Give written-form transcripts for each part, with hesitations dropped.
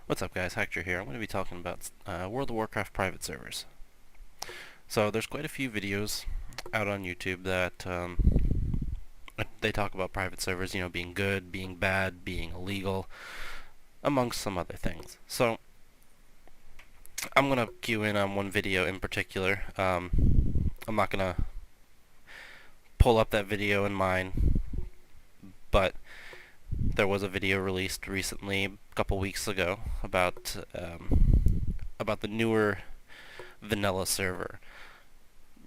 What's up guys, Hector here. I'm going to be talking about World of Warcraft private servers. So there's quite a few videos out on YouTube that they talk about private servers, being good, being bad, being illegal, amongst some other things. So I'm going to cue in on one video in particular. I'm not going to pull up that video in mine, but there was a video released recently, a couple weeks ago, about the newer vanilla server,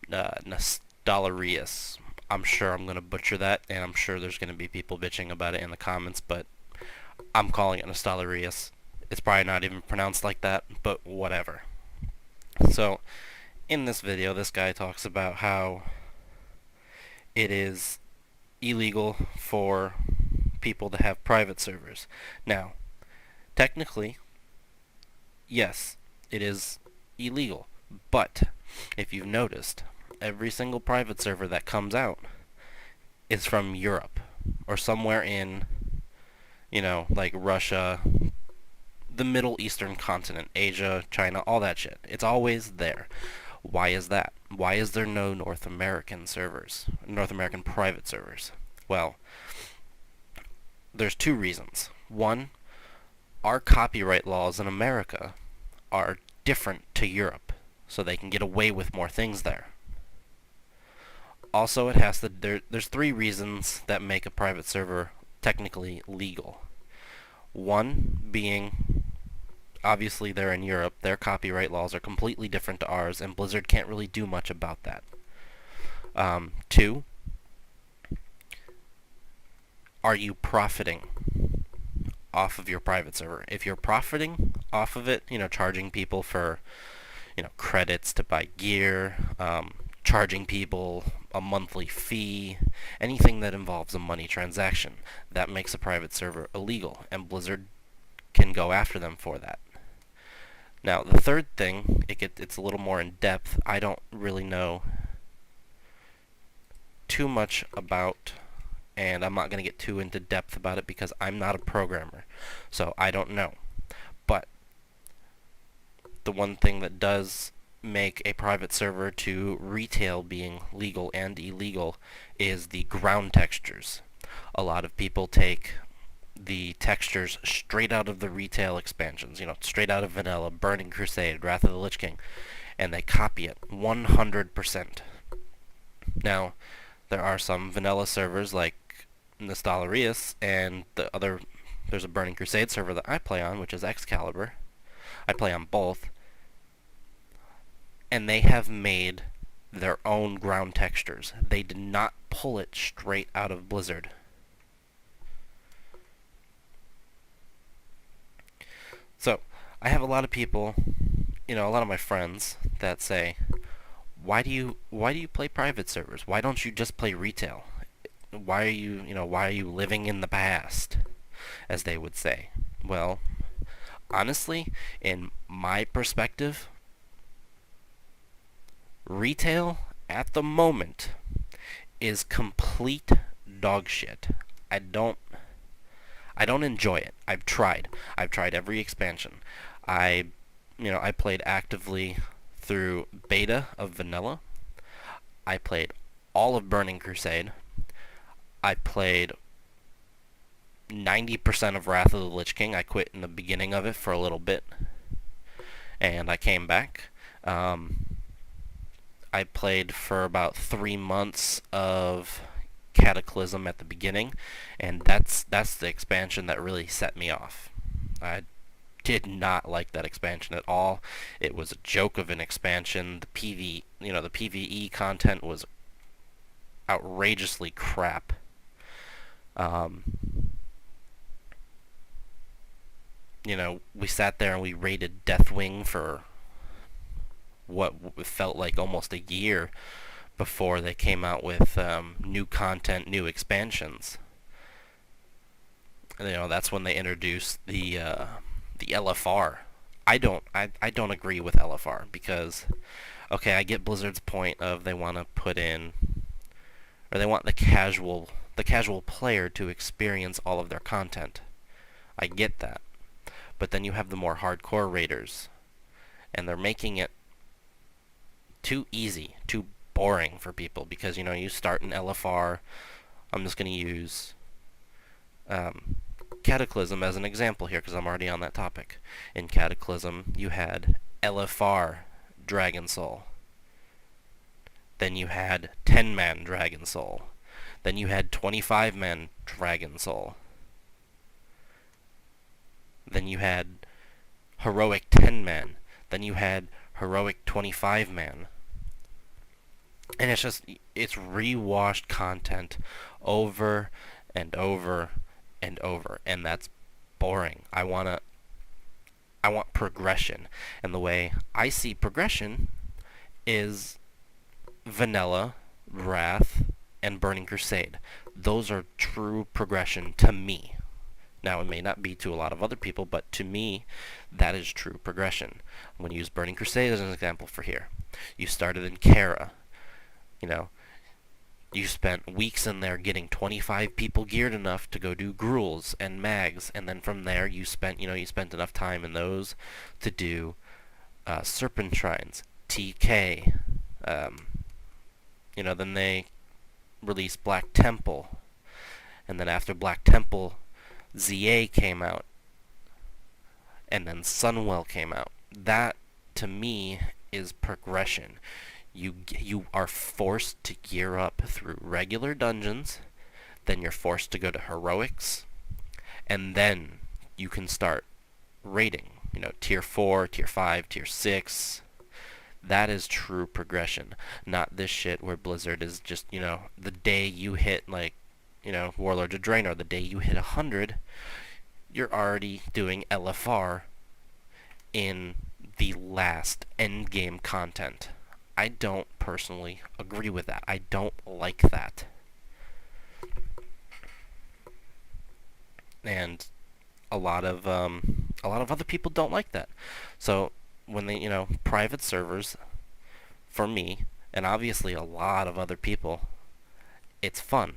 Nostalrius. I'm sure I'm going to butcher that, and I'm sure there's going to be people bitching about it in the comments, but I'm calling it Nostalrius. It's probably not even pronounced like that, but whatever. So, in this video, this guy talks about how it is illegal for people to have private servers. Now, technically, yes, it is illegal, but if you've noticed, every single private server that comes out is from Europe or somewhere in, like Russia, the Middle Eastern continent, Asia, China, all that shit. It's always there. Why is that? Why is there no North American servers, North American private servers? Well, there's two reasons. One, our copyright laws in America are different to Europe, so they can get away with more things there. Also, there's three reasons that make a private server technically legal. One being, obviously they're in Europe, their copyright laws are completely different to ours, and Blizzard can't really do much about that. Two, are you profiting off of your private server? If you're profiting off of it, charging people for, credits to buy gear, charging people a monthly fee, anything that involves a money transaction, that makes a private server illegal, and Blizzard can go after them for that. Now, the third thing, it's a little more in depth. I don't really know too much about, and I'm not going to get too into depth about it because I'm not a programmer, so I don't know. But the one thing that does make a private server to retail being legal and illegal is the ground textures. A lot of people take the textures straight out of the retail expansions, straight out of vanilla, Burning Crusade, Wrath of the Lich King, and they copy it 100%. Now, there are some vanilla servers like Nostalrius, and there's a Burning Crusade server that I play on, which is Excalibur. I play on both, and they have made their own ground textures. They did not pull it straight out of Blizzard. So, I have a lot of people, a lot of my friends that say, why do you play private servers? Why don't you just play retail? Why are you living in the past, as they would say? Well, honestly, in my perspective, retail at the moment is complete dog shit. I don't enjoy it. I've tried every expansion. I played actively through beta of vanilla. I played all of Burning Crusade. I played 90% of Wrath of the Lich King. I quit in the beginning of it for a little bit, and I came back. I played for about 3 months of Cataclysm at the beginning, and that's the expansion that really set me off. I did not like that expansion at all. It was a joke of an expansion. The PvE content was outrageously crap. We sat there and we rated Deathwing for what felt like almost a year before they came out with new content, new expansions. That's when they introduced the LFR. I don't agree with LFR because, okay, I get Blizzard's point of they want to put in or they want the casual player to experience all of their content. I get that. But then you have the more hardcore raiders, and they're making it too easy, too boring for people because, you start in LFR. I'm just going to use Cataclysm as an example here because I'm already on that topic. In Cataclysm, you had LFR Dragon Soul. Then you had 10-man Dragon Soul. Then you had 25-man Dragon Soul. Then you had Heroic 10-man. Then you had Heroic 25-man. And it's rewashed content over and over and over. And that's boring. I want progression. And the way I see progression is Vanilla, Wrath, and Burning Crusade. Those are true progression to me. Now, it may not be to a lot of other people, but to me, that is true progression. I'm going to use Burning Crusade as an example for here. You started in Kara. You spent weeks in there getting 25 people geared enough to go do gruels and mags, and then from there you spent enough time in those to do Serpent Shrines, TK. Then they released Black Temple, and then after Black Temple, ZA came out, and then Sunwell came out. That, to me, is progression. You are forced to gear up through regular dungeons, then you're forced to go to heroics, and then you can start raiding. Tier 4, Tier 5, Tier 6. That is true progression. Not this shit where Blizzard is just, the day you hit, Warlords of Draenor, the day you hit 100, you're already doing LFR in the last endgame content. I don't personally agree with that. I don't like that. And a lot of other people don't like that. So when they, private servers, for me, and obviously a lot of other people, it's fun.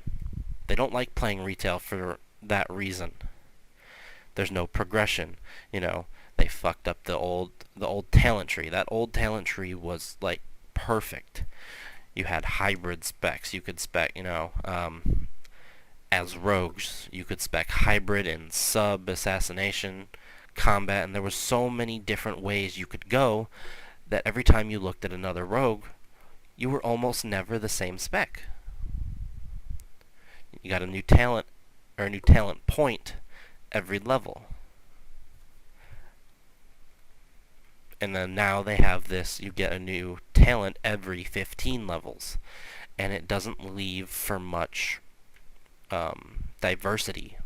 They don't like playing retail for that reason. There's no progression. They fucked up the old talent tree. That old talent tree was perfect. You had hybrid specs. You could spec, as rogues, you could spec hybrid and sub, assassination, combat, and there was so many different ways you could go that every time you looked at another rogue, you were almost never the same spec. You got a new talent or a new talent point every level. And then now they have this, you get a new talent every 15 levels. And it doesn't leave for much diversity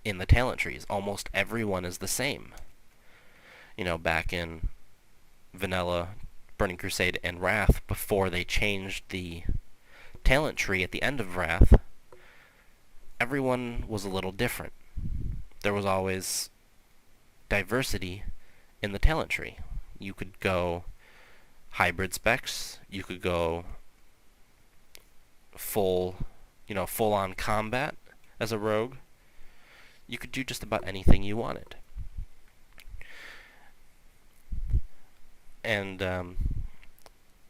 in the talent trees. Almost everyone is the same. Back in Vanilla, Burning Crusade, and Wrath, before they changed the talent tree at the end of Wrath, everyone was a little different. There was always diversity in the talent tree. You could go hybrid specs, you could go full on combat as a rogue. You could do just about anything you wanted. And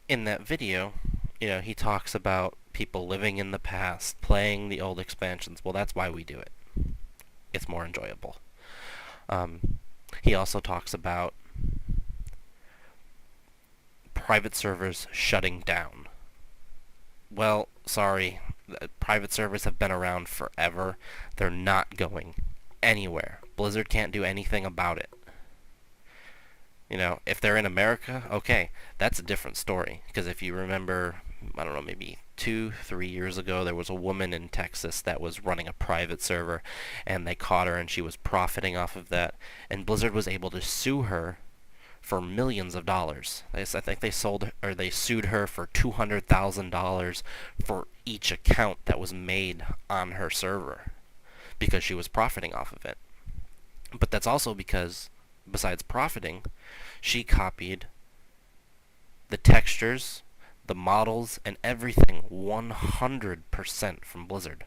in that video, he talks about people living in the past, playing the old expansions. Well, that's why we do it. It's more enjoyable. He also talks about private servers shutting down. Well, sorry. Private servers have been around forever. They're not going anywhere. Blizzard can't do anything about it. If they're in America, okay, that's a different story. Because if you remember, I don't know, maybe 2-3 years ago, there was a woman in Texas that was running a private server, and they caught her, and she was profiting off of that. And Blizzard was able to sue her for millions of dollars. I think they sued her for $200,000 for each account that was made on her server because she was profiting off of it. But that's also because, besides profiting, she copied the textures, The models and everything 100% from Blizzard.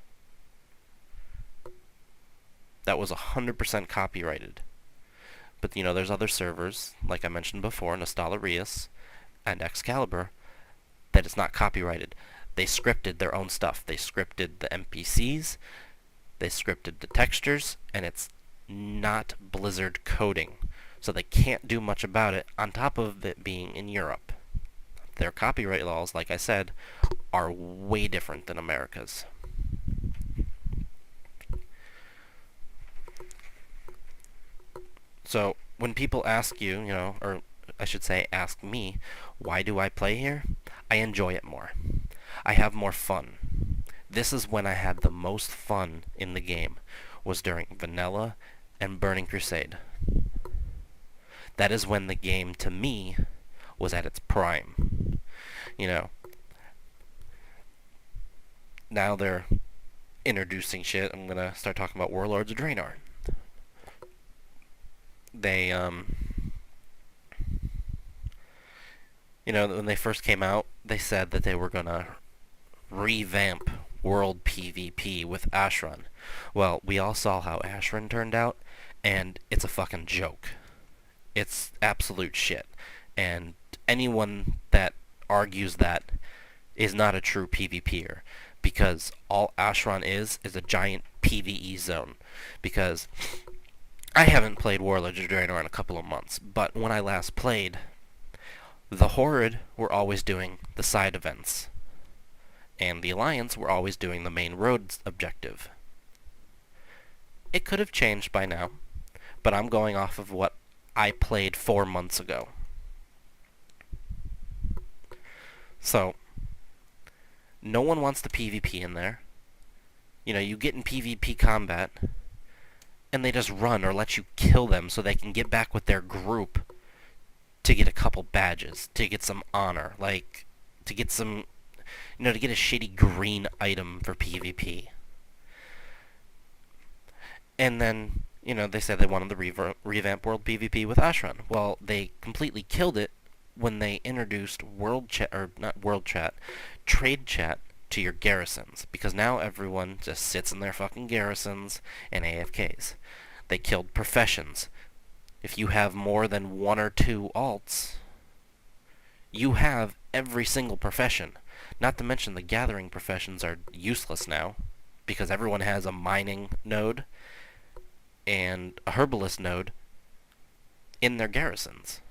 That was 100% copyrighted. But, there's other servers, like I mentioned before, Nostalrius and Excalibur, that it's not copyrighted. They scripted their own stuff. They scripted the NPCs, they scripted the textures, and it's not Blizzard coding. So they can't do much about it, on top of it being in Europe. Their copyright laws, like I said, are way different than America's. So when people ask you, or I should say ask me, why do I play here? I enjoy it more. I have more fun. This is when I had the most fun in the game, was during Vanilla and Burning Crusade. That is when the game, to me, was at its prime. Now they're introducing shit. I'm gonna start talking about Warlords of Draenor. They, when they first came out, they said that they were gonna revamp World PvP with Ashrun. Well, we all saw how Ashrun turned out, and it's a fucking joke. It's absolute shit. And anyone that argues that is not a true PvPer, because all Ashrun is a giant PvE zone. Because I haven't played Warlords of Draenor in a couple of months, but when I last played, the Horde were always doing the side events, and the Alliance were always doing the main road objective. It could have changed by now, but I'm going off of what I played 4 months ago. So, no one wants the PvP in there. You get in PvP combat, and they just run or let you kill them so they can get back with their group to get a couple badges, to get some honor, to get some, to get a shitty green item for PvP. And then, they said they wanted to revamp World PvP with Ashrun. Well, they completely killed it when they introduced trade chat to your garrisons, because now everyone just sits in their fucking garrisons and AFKs. They killed professions. If you have more than 1 or 2 alts, you have every single profession. Not to mention the gathering professions are useless now, because everyone has a mining node and a herbalist node in their garrisons.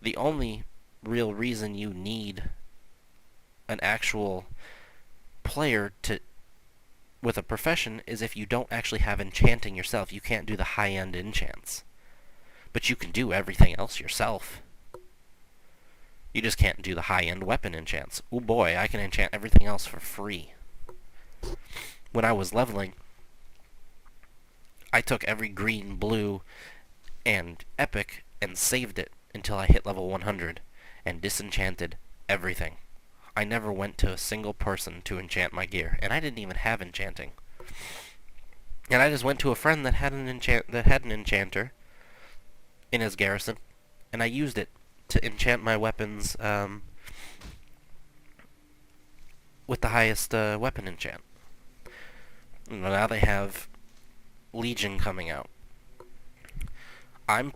The only real reason you need an actual player with a profession is if you don't actually have enchanting yourself. You can't do the high-end enchants. But you can do everything else yourself. You just can't do the high-end weapon enchants. Oh boy, I can enchant everything else for free. When I was leveling, I took every green, blue, and epic and saved it until I hit level 100 and disenchanted everything. I never went to a single person to enchant my gear, and I didn't even have enchanting. And I just went to a friend that had an enchanter in his garrison, and I used it to enchant my weapons with the highest weapon enchant. Now they have Legion coming out. I'm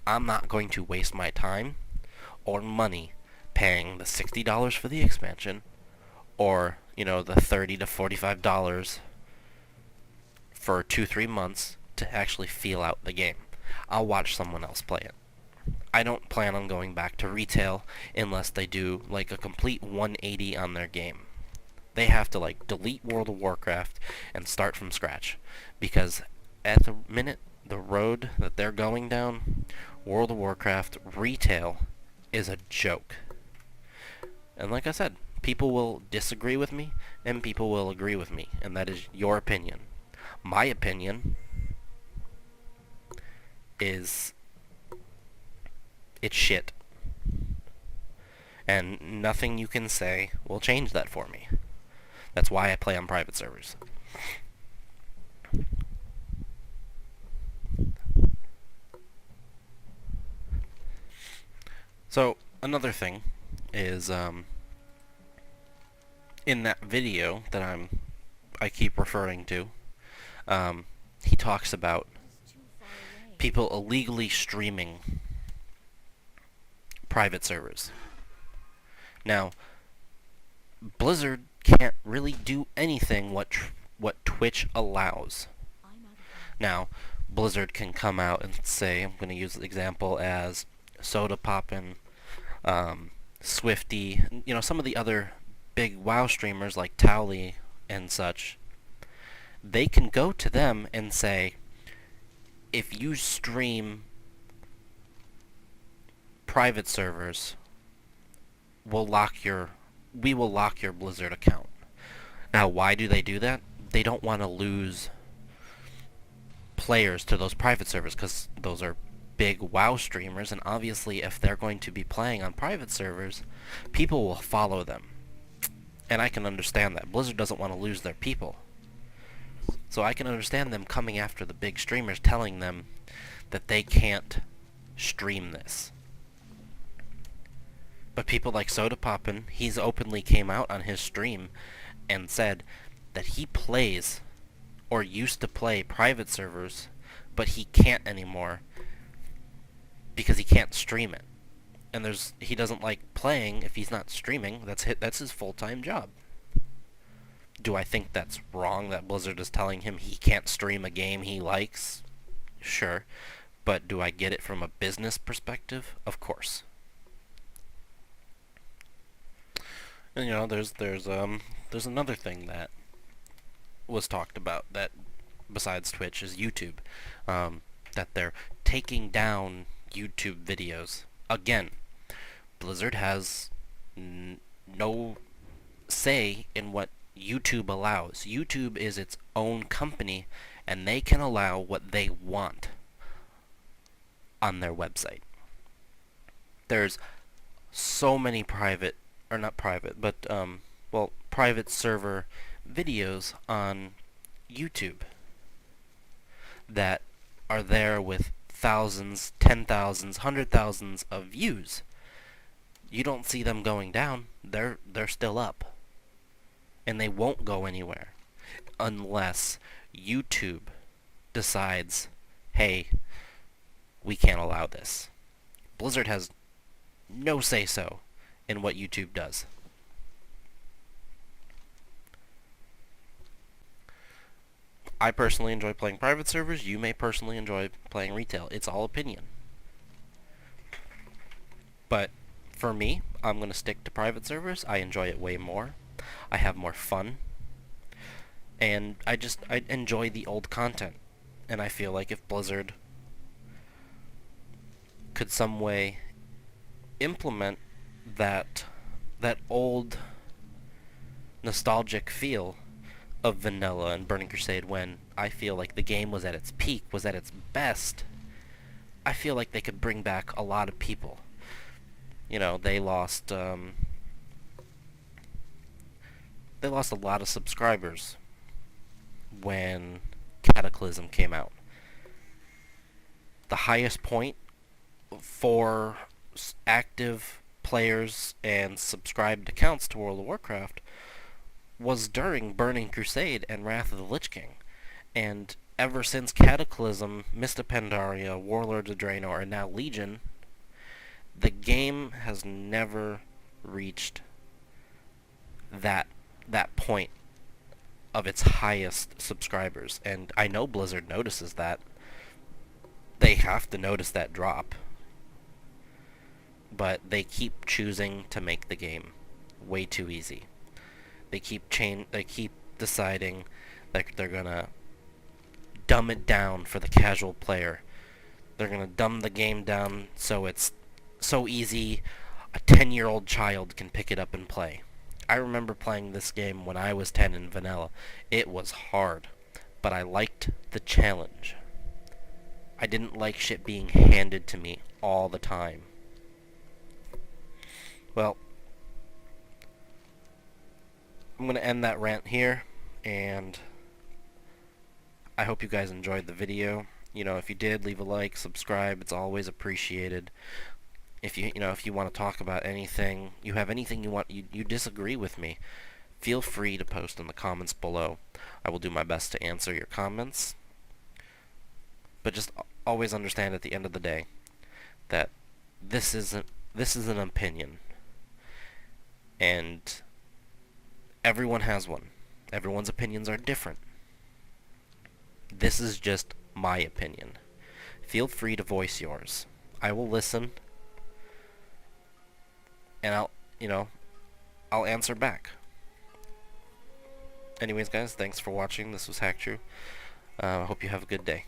not going to waste my time or money paying the $60 for the expansion, or, the $30 to $45 for 2-3 months to actually feel out the game. I'll watch someone else play it. I don't plan on going back to retail unless they do, a complete 180 on their game. They have to, delete World of Warcraft and start from scratch, because at the minute, the road that they're going down, World of Warcraft retail is a joke. And like I said, people will disagree with me, and people will agree with me, and that is your opinion. My opinion is it's shit. And nothing you can say will change that for me. That's why I play on private servers. So, another thing is in that video that I keep referring to. He talks about people illegally streaming private servers. Now, Blizzard can't really do anything what Twitch allows. Now, Blizzard can come out and say, I'm going to use the example as Soda Poppin', Swifty, some of the other big WoW streamers like Towley and such. They can go to them and say, if you stream private servers, we will lock your Blizzard account. Now, why do they do that? They don't want to lose players to those private servers, because those are big WoW streamers, and obviously if they're going to be playing on private servers, people will follow them. And I can understand that. Blizzard doesn't want to lose their people. So I can understand them coming after the big streamers, telling them that they can't stream this. But people like Soda Poppin', he's openly came out on his stream and said that he plays or used to play private servers, but he can't anymore because he can't stream it. And he doesn't like playing if he's not streaming. That's his full-time job. Do I think that's wrong that Blizzard is telling him he can't stream a game he likes? Sure. But do I get it from a business perspective? Of course. And there's another thing that was talked about that besides Twitch is YouTube. That they're taking down YouTube videos. Again, Blizzard has no say in what YouTube allows. YouTube is its own company, and they can allow what they want on their website. There's so many private server videos on YouTube that are there with thousands, 10,000s, 100,000s of views. You don't see them going down. They're still up. And they won't go anywhere unless YouTube decides, hey, we can't allow this. Blizzard has no say-so in what YouTube does. I personally enjoy playing private servers. You may personally enjoy playing retail. It's all opinion. But for me, I'm going to stick to private servers. I enjoy it way more. I have more fun. And I enjoy the old content. And I feel like if Blizzard could some way implement that old nostalgic feel of vanilla and Burning Crusade, when I feel like the game was at its peak, was at its best, I feel like they could bring back a lot of people. They lost a lot of subscribers when Cataclysm came out. The highest point for active players and subscribed accounts to World of Warcraft was during Burning Crusade and Wrath of the Lich King. And ever since Cataclysm, Mist of Pandaria, Warlords of Draenor, and now Legion, the game has never reached that point of its highest subscribers. And I know Blizzard notices that. They have to notice that drop. But they keep choosing to make the game way too easy. They keep deciding that they're gonna dumb it down for the casual player. They're gonna dumb the game down so it's so easy a 10-year-old child can pick it up and play. I remember playing this game when I was 10 in vanilla. It was hard, but I liked the challenge. I didn't like shit being handed to me all the time. Well, I'm going to end that rant here, and I hope you guys enjoyed the video. If you did, leave a like, subscribe. It's always appreciated. If if you want to talk about anything, you have anything you disagree with me, feel free to post in the comments below. I will do my best to answer your comments. But just always understand at the end of the day that this is an opinion, and everyone has one. Everyone's opinions are different. This is just my opinion. Feel free to voice yours. I will listen, and I'll answer back. Anyways, guys, thanks for watching. This was HackTrue. I hope you have a good day.